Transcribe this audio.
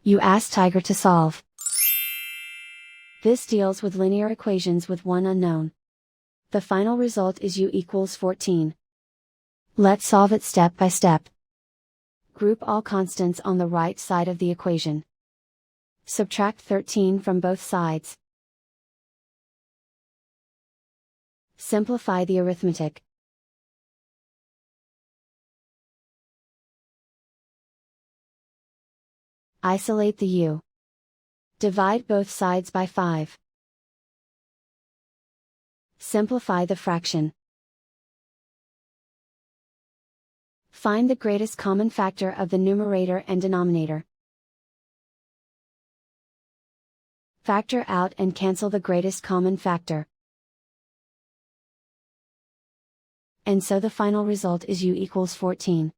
You ask Tiger to solve. This deals with linear equations with one unknown. The final result is u equals 14. Let's solve it step by step. Group all constants on the right side of the equation. Subtract 13 from both sides. Simplify the arithmetic. Isolate the u. Divide both sides by 5. Simplify the fraction. Find the greatest common factor of the numerator and denominator. Factor out and cancel the greatest common factor. And so the final result is u equals 14.